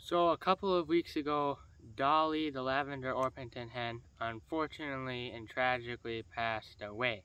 So a couple of weeks ago, Dolly the Lavender Orpington hen unfortunately and tragically passed away.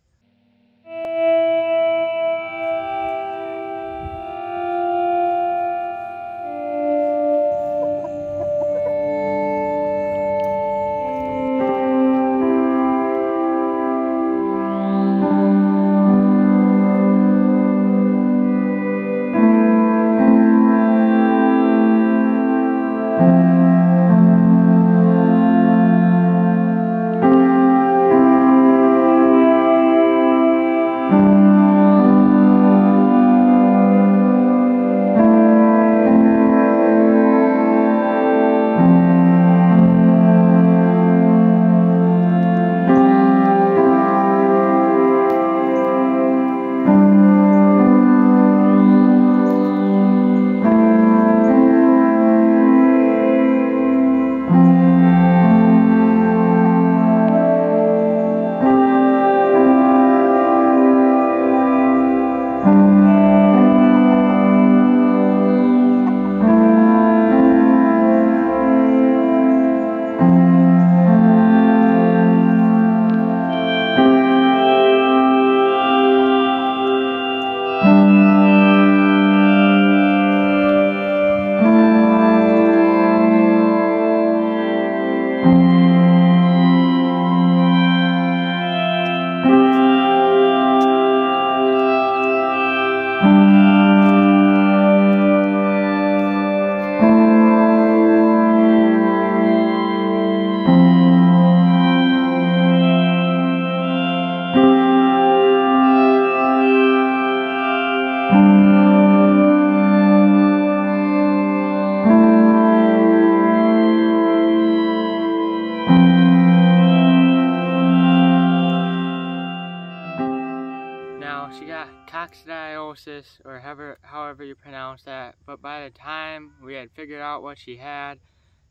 Now, she got coccidiosis, or however you pronounce that, but by the time we had figured out what she had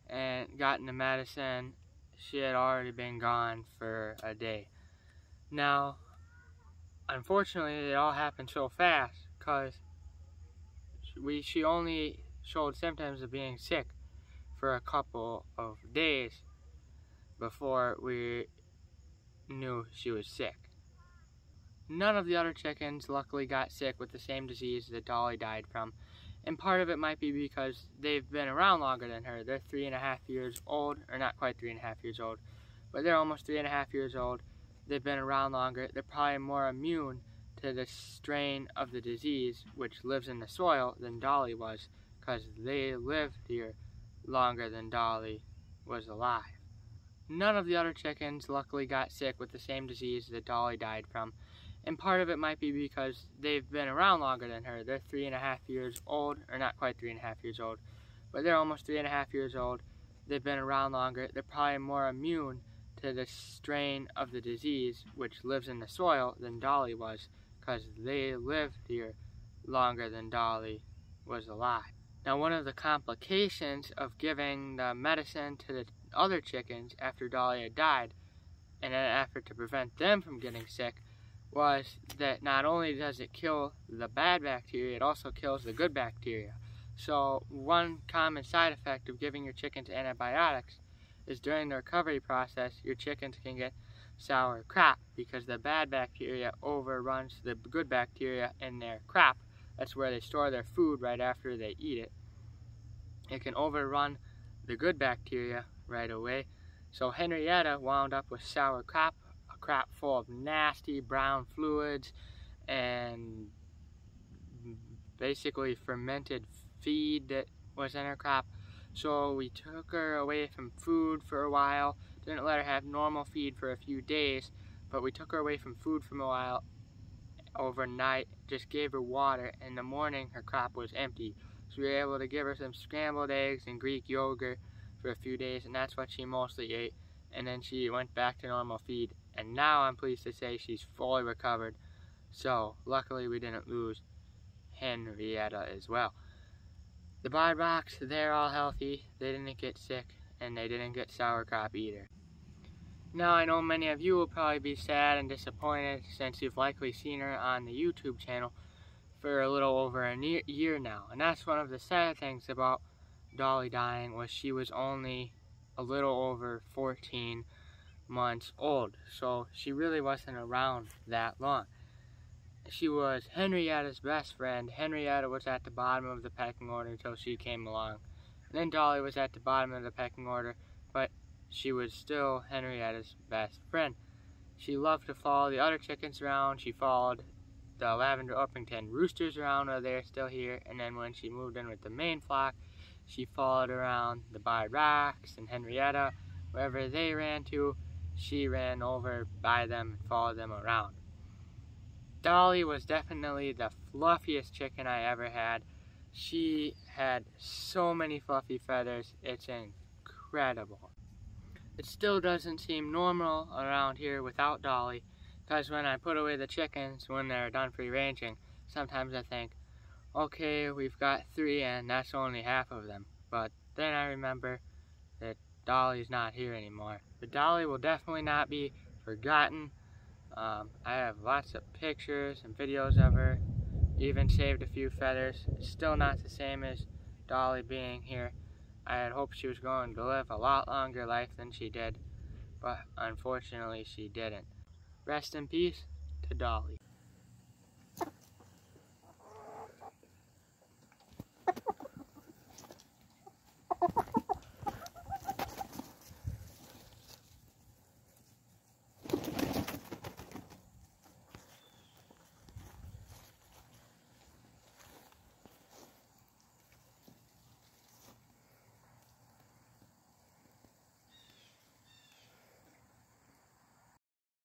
and gotten the medicine, she had already been gone for a day. Now, unfortunately, it all happened so fast because she only showed symptoms of being sick for a couple of days before we knew she was sick. None of the other chickens luckily got sick with the same disease that Dolly died from, and part of it might be because they've been around longer than her. They're 3.5 years old, or not quite 3.5 years old, but they're almost 3.5 years old. They've been around longer. They're probably more immune to the strain of the disease which lives in the soil than Dolly was, because they lived here longer than Dolly was alive. None of the other chickens luckily got sick with the same disease that Dolly died from, and part of it might be because they've been around longer than her. They're 3.5 years old, or not quite 3.5 years old, but they're almost 3.5 years old. They've been around longer. They're probably more immune to the strain of the disease which lives in the soil than Dolly was, because they lived here longer than Dolly was alive. Now, one of the complications of giving the medicine to the other chickens after Dolly had died, in an effort to prevent them from getting sick, was that not only does it kill the bad bacteria, it also kills the good bacteria. So one common side effect of giving your chickens antibiotics is during the recovery process, your chickens can get sour crap because the bad bacteria overruns the good bacteria in their crop. That's where they store their food right after they eat it. It can overrun the good bacteria right away. So Henrietta wound up with sour crop, a crop full of nasty brown fluids and basically fermented feed that was in her crop. So we took her away from food for a while, didn't let her have normal feed for a few days, but we took her away from food for a while overnight, just gave her water. In the morning her crop was empty, so we were able to give her some scrambled eggs and Greek yogurt for a few days, and that's what she mostly ate, and then she went back to normal feed, and now I'm pleased to say she's fully recovered. So luckily we didn't lose Henrietta as well. The barred rocks, they're all healthy, they didn't get sick, and they didn't get sour crop either. Now, I know many of you will probably be sad and disappointed since you've likely seen her on the YouTube channel for a little over a year now. And that's one of the sad things about Dolly dying was she was only a little over 14 months old, so she really wasn't around that long. She was Henrietta's best friend. Henrietta was at the bottom of the pecking order until she came along. And then Dolly was at the bottom of the pecking order, but she was still Henrietta's best friend. She loved to follow the other chickens around. She followed the Lavender Orpington roosters around while they were still here, and then when she moved in with the main flock, she followed around the barred rocks and Henrietta. Wherever they ran to, she ran over by them and followed them around. Dolly was definitely the fluffiest chicken I ever had. She had so many fluffy feathers, it's incredible. It still doesn't seem normal around here without Dolly, because when I put away the chickens when they're done free ranging, sometimes I think, okay, we've got 3 and that's only half of them. But then I remember that Dolly's not here anymore. But Dolly will definitely not be forgotten. I have lots of pictures and videos of her, even saved a few feathers. It's still not the same as Dolly being here. I had hoped she was going to live a lot longer life than she did, but unfortunately she didn't. Rest in peace to Dolly.